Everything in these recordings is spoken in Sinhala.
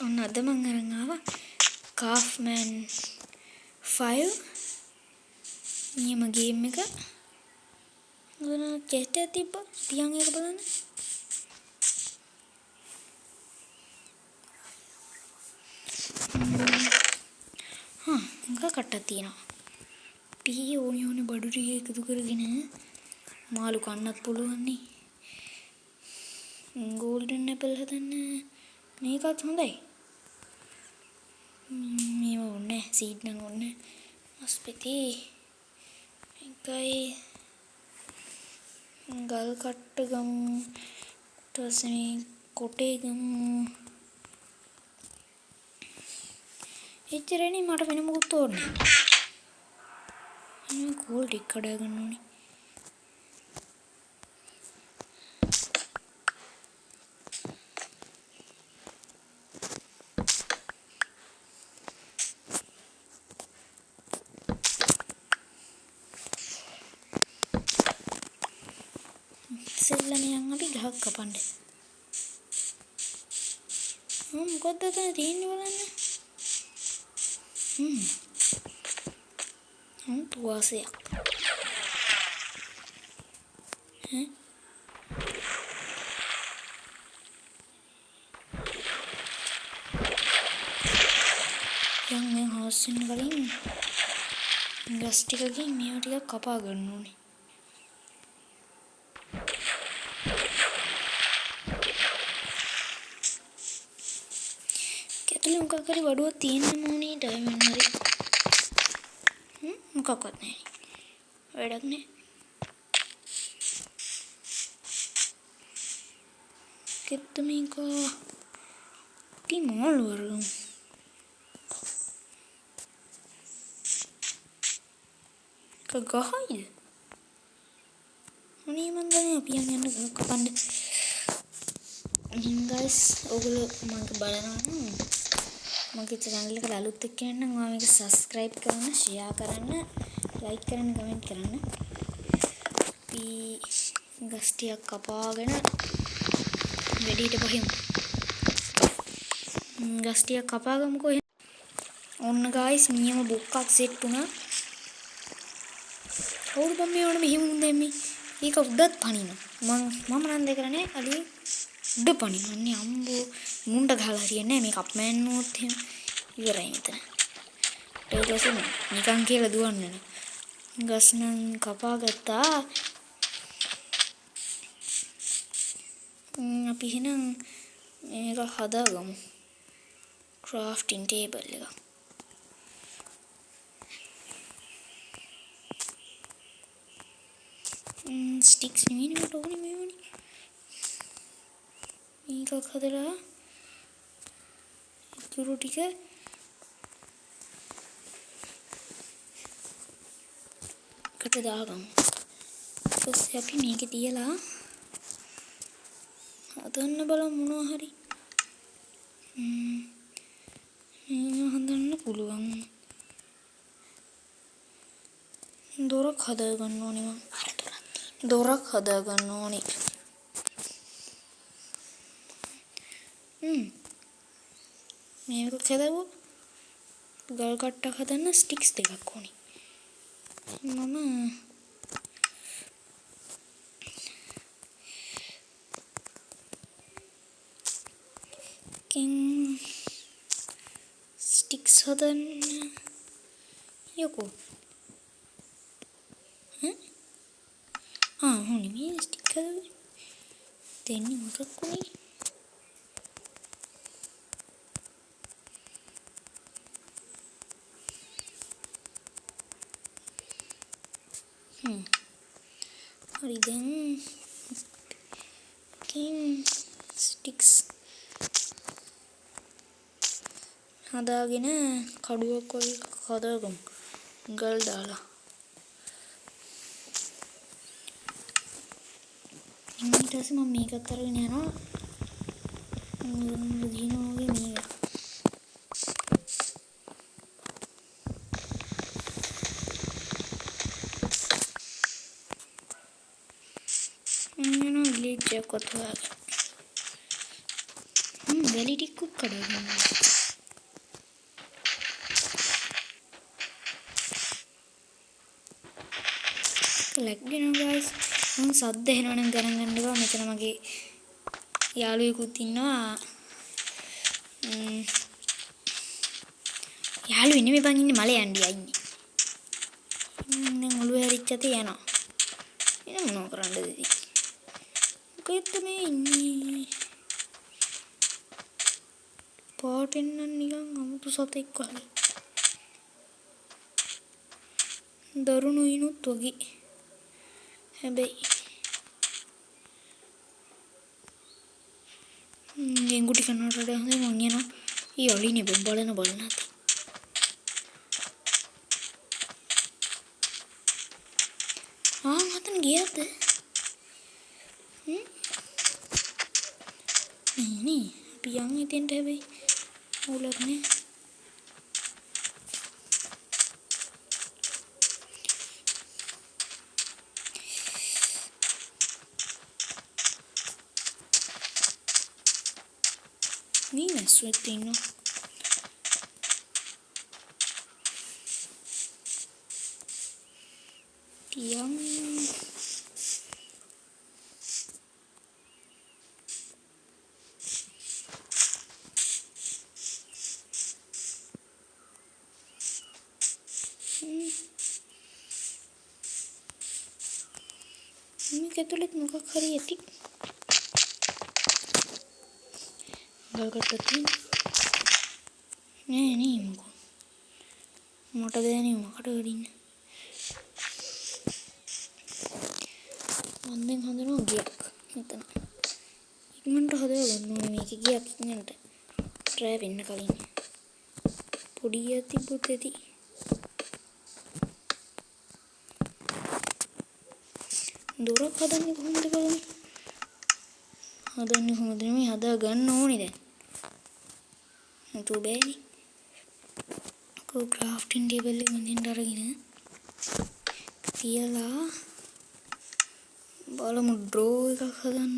ඔන්න අද මං අරන් ආවා Kaufman 5 නියම ගේම් එක. මොන චෙස්ට් එක තිබ්බා තියන් එක බලන්න. මොකක් කට්ටක් තියෙනවා. පී ඕනේ බඩු ටික එකතු කරගෙන මාළු කන්නත් පුළුවන් නේ. ගෝල්ඩන් ඇපල් හදන්න මේකත් හොඳයි. මේව ඕනේ සීඩ් නම් ඕනේ. අස්පෙති එකයි ගල් කට්ට ගමු. ඊට පස්සේ මේ කොටේ ගමු. එච්චරනේ මට වෙන මොකුත් ඕනේ නැහැ. මේ ගෝල්ඩ් එක කඩා ගන්න ඕනේ. සෙල්ලමියන් අපි ගහක් කපන්න. මොකද්ද අතන තියෙන්නේ බලන්න. තුවාසයක්. යම් මේ හොස්සින් වලින් ගස් ටිකකින් මේවා ටිකක් කපා ගන්න ඕනේ. කැටලි මොකක් හරි වඩුවක් තියෙන්න ඕනේ ඩයමන්ඩ් හරි. මොකක්වත් නැහැ. වැඩක් නැහැ. කෙත්ත මේක තිමෝල් වරම්. ගහයිද? අනේ මන් දන්නේ අපි යන්න ගහ කපන්න. guys ඔයගොල්ලෝ මම බලනවා මගේ channel එකට අලුත් එක්ක නම් ඔයා මේක subscribe කරන්න, share කරන්න, like කරන්න, comment කරන්න. අපි ගස් ටිකක් කපාගෙන වැඩිට බහිමු. ගස් ටිකක් කපාගමුකෝ. ඔන්න guys නියම බුක්කක් සෙට් වුණා. කවුරු බම් මේ වුණ මෙහෙම උන්දේ මේ. ඒක උඩත් පනිනවා. මම නම් දෙකරනේ අලි උඩ පනිනන්නේ අම්බෝ මුණ්ඩ ගහලා හරියන්නේ නැහැ. මේක අප්මෑන් නෝත් එහෙම ඉවරයි මෙතන. ඊට පස්සේ නිකන් කියලා දුවන්නේ නැහැ. ගස් නම් කපා ගත්තා. අපි එහෙනම් මේක හදාගමු. crafting table එක. sticks නෙවෙයි මට ඕනේ මේවනේ. මේක හදලා ඉතුරු ටික කට දාගමු. ඊපස්සේ අපි මේකේ තියලා හදන්න බලමු මොනවා හරි. හදන්න පුළුවන්. දොරක් හදාගන්න ඕනේ මම. දොරක් හදාගන්න ඕනේ. මේක හදවුවා. ගල් කට්ටක් හදන්න ස්ටික්ස් දෙකක් ඕනේ. මම ස්ටික්ස් හදන්න යකෝ. හොනේ මේ ස්ටික් හදන්න දෙන්නේ මොකක් කොනේ. හරි දැන් ස්ටික්ස් හදාගෙන කඩුවක් වගේ හදාගමු. ගල් දාලා. ඊට පස්සේ මම මේකත් අරගෙන යනවා. දිනෝ වගේ මේක. විලේජ් එකක් හොයාගන්න. වැලි ටිකක් කඩගෙන ලැග් වෙනවා guys. මම සද්ද එනවා නම් ගණන් ගන්න එපා. මෙතන මගේ යාළුවෙකුත් ඉන්නවා. යාළුවෙ නෙමෙයි බං ඉන්නේ මලේ ඇන්ඩියා ඉන්නේ. දැන් ඔළුව හැරිච්ච තේ යනවා. එන මොනව කරන්නද ඉතින්? කොහෙද මේ ඉන්නේ? පාටෙන් නම් නිකන් අමුතු සතෙක් වගේ. දරුණු ඉනුත් වගේ. හැබැයි ගෙන්ගුටි කනට වඩා හොඳයි මං යනවා. ඊ ඔලිනේ බලන නැති. මතන් ගියාද? නේ අපි යන් ඉතින්ට හැබැයි ඕලක් නේ. මේ මැස්සුවෙක් ඉන්නවා. තියන් මේක ඇතුළේ මොකක් හරි ඇති. ගල්කට තියෙන නේ මොකෝ මට දැනෙන්නේ මොකට වඩින්න. මන්දෙන් හදනවා ගියක් මෙතන. ඉක්මනට හදලා ගන්න ඕනේ මේක ගියක් ඉක්මනට. ට්‍රෑ වෙන්න කලින්. පොඩි ගියක් තිබ්බොත් ඇති. දොරක් හදන්නේ කොහොමද බලන්න. හදන්නේ කොහොමද මේ හදා ගන්න ඕනේ දැන්. නතු බෑනේ. ක්‍රාෆ්ටින් ටේබල් එක මෙතෙන්ට අරගෙන තියලා බලමු ඩ්‍රෝ එකක් හදන්න.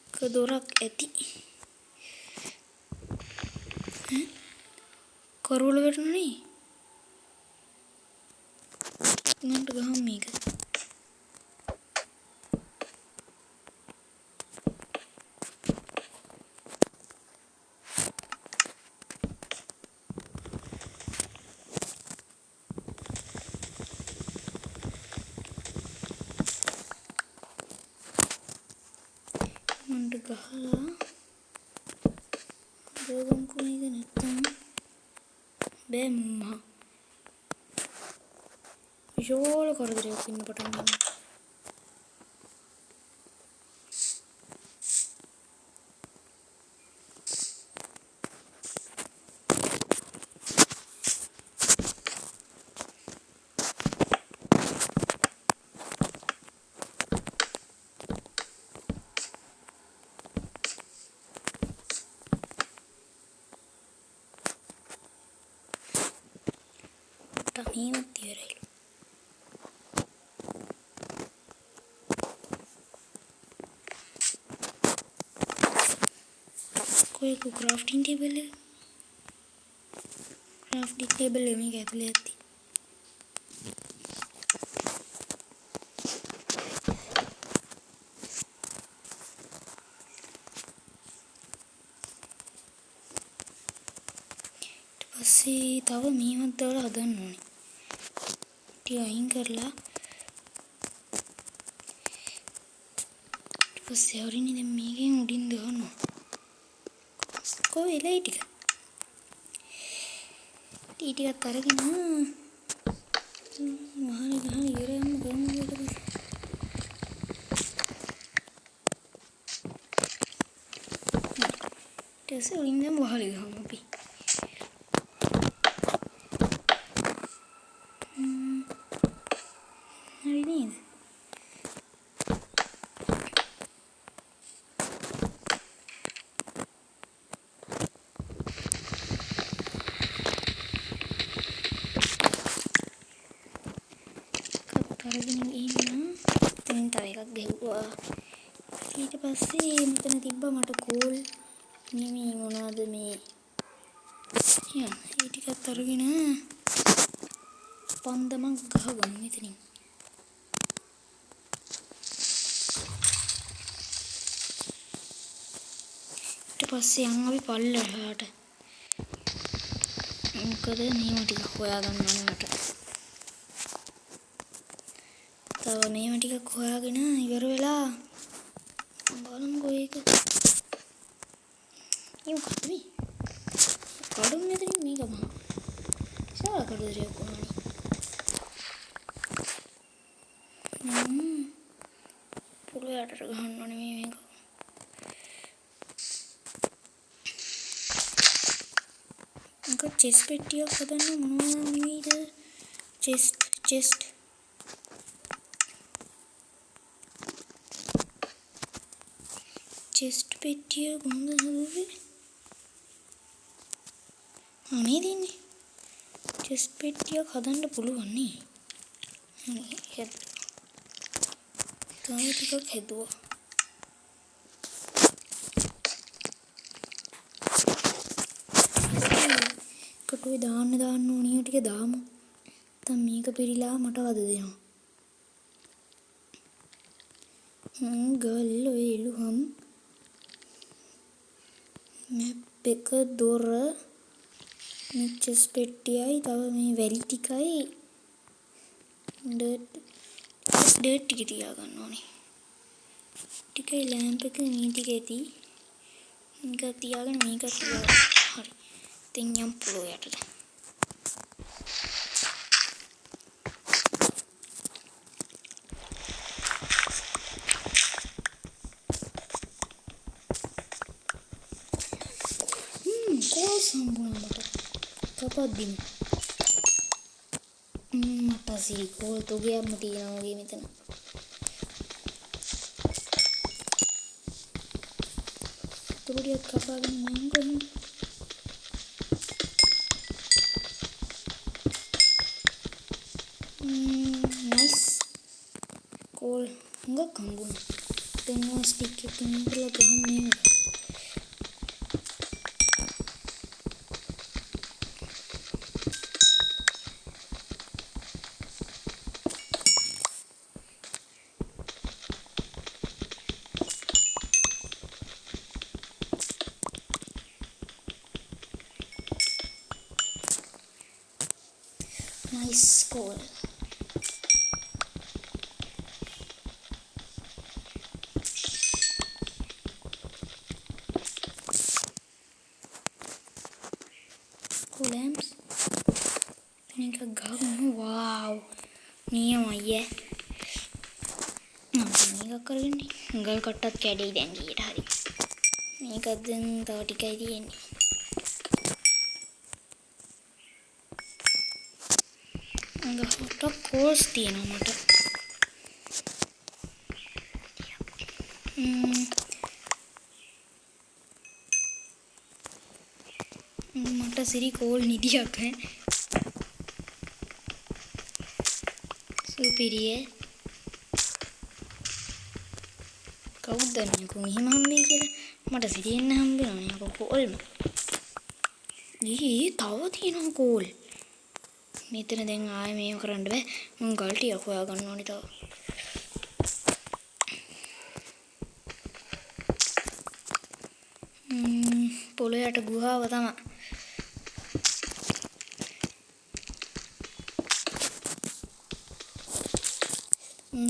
එක දොරක් ඇති. කරවල වැටුණනේ. මන්ට ගහමු මේක. මන්ට ගහලා රෝගම් කොහේද නැත්තම් බෑ මම්මා විශාල කරදරයක් ඉන්න පටන් ගන්නවා. මේවත් ඉවරයි. कोई को क्राफ्टिंग टेबल है. क्राफ्टिंग टेबल है मैं कहते लेती. පස්සේ තව මේවත් දාලා හදන්න ඕනේ. ටික අයින් කරලා ඊට පස්සේ හරිනේ දැන් මේකෙන් උඩින් දානවා. කොහේ එලයි ටික. ටිකක් අරගෙන මහාන ගහන ඉරයන්ම ගමු ඊට පස්සේ. ඊට පස්සේ උඩින් දැන් වහලි ගහමු අපි. අරගෙන ඉන්න දැන් තව එකක් ගැහුවා. ඊට පස්සේ මෙතන තිබ්බා මට කෝල් මේ මොනවද මේ ඒ ටිකත් අරගෙන පන්දමක් ගහගමු මෙතනින්. ඊට පස්සේ යන් අපි පල්ලෙහාට. මොකද මේව ටික හොයාගන්න ඕනේ මට. තව මේව ටිකක් හොයාගෙන ඉවර වෙලා බලමුකෝ ඒක. මේ මොකක්ද මේ? කඩුම් මෙතනින් මේක මහා. විශාල කඩුවරයක් වුණානේ. පොළොවේ යටට ගහන්න ඕනේ මේක. මක චෙස් පෙට්ටියක් හදන්න මොනවද නෙවෙයිද? චෙස්ට් පෙට්ටිය කොහොමද හදුවේ? මේ දින්නේ චෙස්ට් පෙට්ටියක් හදන්න පුළුවන් නේ. තව ටිකක් හැදුවා. කටුවේ දාන්න ඕනිය ටික දාමු. නැත්නම් මේක පිරීලා මට වද දෙනවා. ගල් ඔය එළුහම් මැප් එක දොර මේ චෙස් පෙට්ටියයි තව මේ වැලි ටිකයි ඩර්ට් ටික තියාගන්න ඕනේ. ටිකයි ලැම්ප් එක මේ ටික ඇති. මේක තියාගෙන මේක තියාගන්න. හරි. දැන් යම් පොළොව යටට. කෝල් සම්බුණා මට. කපද්දිම. මට සිරි කෝල් තෝගියක්ම තියෙනවා වගේ මෙතන. තුරුඩියක් කපාගෙන මම කොහොමද? නයිස්. කෝල් හුඟක් හම්බුණා. දැන් ඔය ස්ටික් එක නිකලා ගහමු නේද? Nice goal. Cool lamps. Think a gun. Wow. නියමයි. මේක කරගන්නේ. ගල් කට්ටක් කැඩෙයි දැන් ගියට හරි. මේකත් දැන් තව ටිකයි තියෙන්නේ. හොට කෝල්ස් තියෙනවා මට. මට සිරි කෝල් නිදියක් ඈ. සුපිරියේ. කවුද දන්නේ කොහොම මෙහෙම හම්බෙයි කියලා? මට සිරියෙන්න හම්බෙනවා නේ අක කෝල්ම. තව තියෙනවා කෝල්. මෙතන දැන් ආයෙ මේව කරන්න බෑ. මම ගල් ටික හොයාගන්න ඕනේ තව. පොළොයට ගුහාව තමයි.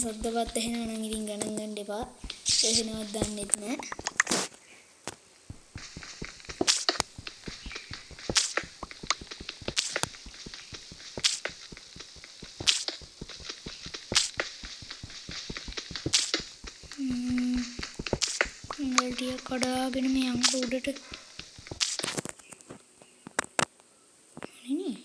සද්දවත් ඇහෙනවා නම් ඉතින් ගණන් ගන්න එපා. එහෙනවත් දන්නෙත් නෑ. ගල්ටිය කඩාගෙන මේ අංක උඩට නේ.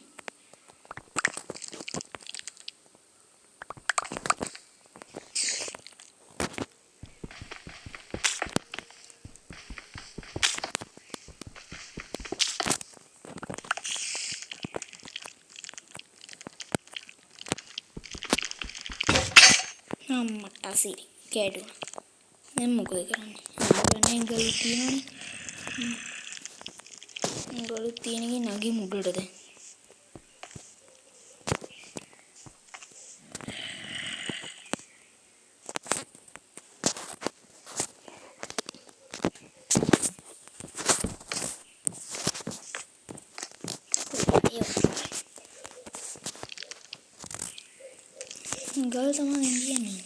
අම්මට සිරි කැඩුණා. දැන් මොකද කරන්නේ? ගල් තියෙනවනේ. ගලු තියෙන එකේ නගි මුඩට දැන්. ගල් තමයි කියන්නේ.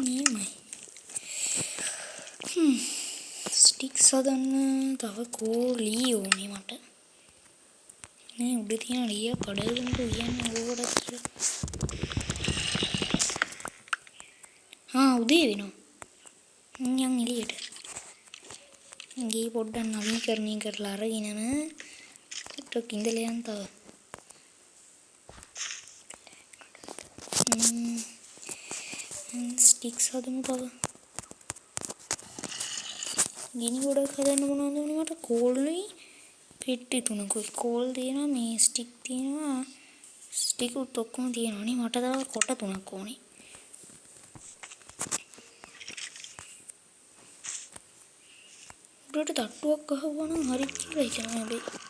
නියමයි. ස්ටික්ස් හදන්න තව කෝලී ඕනේ මට. මේ උඩ තියෙන ලිය කඩගෙන කියන්නේ ඕකට කියලා. උදේ වෙනවා. යන් එළියට. ගේ පොඩ්ඩක් නවීකරණය කරලා අරගෙන ටිකක් ඉඳලා යන්න තව. ස්ටික්ස් හදමු තව. ගිනි ගොඩක් හදන්න මොනවද ඕනේ මට? කෝල්නේ පෙට්ටි 3කුයි. කෝල් තියෙනවා, මේ ස්ටික් තියෙනවා. ස්ටික් උත් ඔක්කොම තියෙනවා නේ. මට තව කොට 3ක් ඕනේ. උඩට තට්ටුවක් ගහුවා නම් හරි කියලා හිතනවා හැබැයි.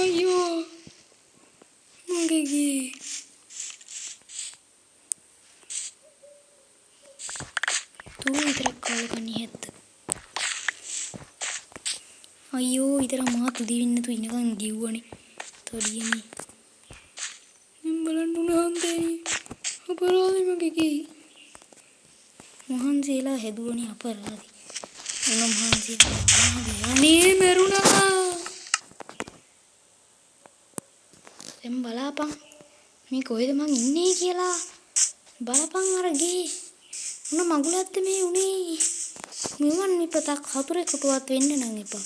අයියෝ මගේ ගේ තෝ විතරක් කාලකන්නේ හැද්ද අයියෝ විතර මාත් උදේ වෙන්න තු ඉනකන් ගිව්වනේ තොඩියනේ මම බලන්න උනහන්දේ අපරාධි මගේ ගේ මහන්සියලා හැදුවනේ අපරාධි උන මහන්සියලා අනේ මරුණා එම් බලාපන් මේ කොහෙද මං ඉන්නේ කියලා බලපන් අර ගේ මොන මගුලක්ද මේ උනේ මෙවන් විපතක් හතුරෙකුටවත් වෙන්න නම් එපා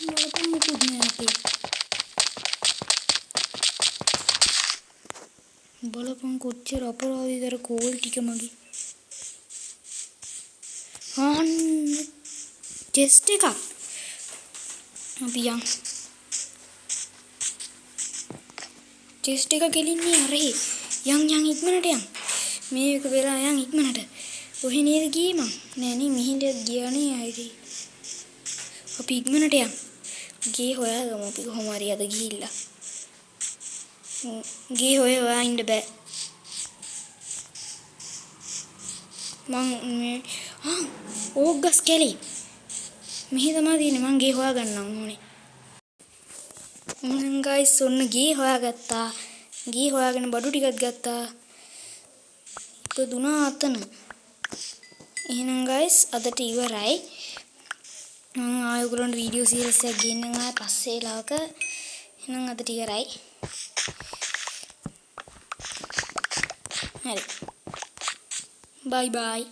බලපන් මොකද නෑ අපේ බලපන් කොච්චර අපරාධීදර කෝල් ටික මගේ ටෙස්ට් එකක් අපි ටෙස්ට් එක ගෙලින්නේ අරේ යන් ඉක්මනට යන් මේක වෙලා යන් ඉක්මනට ඔහෙ නේද ගියේ මං නෑනේ මෙහෙට ගියානේ ආයේ අපි ඉක්මනට යන් ගේ හොයාගමු අපි කොහොම හරි අද ගිහිල්ලා ගේ හොයවා ඉන්න බෑ මං ඕගස් කැලේ මෙහි තමයි තියෙන්නේ මං ගේ හොයාගන්නම් ඕනේ ගයිස් ඔන්න ගේ හොයාගත්තා ගේ හොයාගෙන බඩු ටිකක් ගත්තා ඉපදුනා අතන එහෙනම් ගයිස් අදට ඉවරයි මම ආයෙ ඔයගොල්ලන්ට වීඩියෝ සීරීස් එකක් ගෙන්නනවා ආයෙ පස්සේ ලාක එහෙනම් අදට ඉවරයි හරි බයි බයි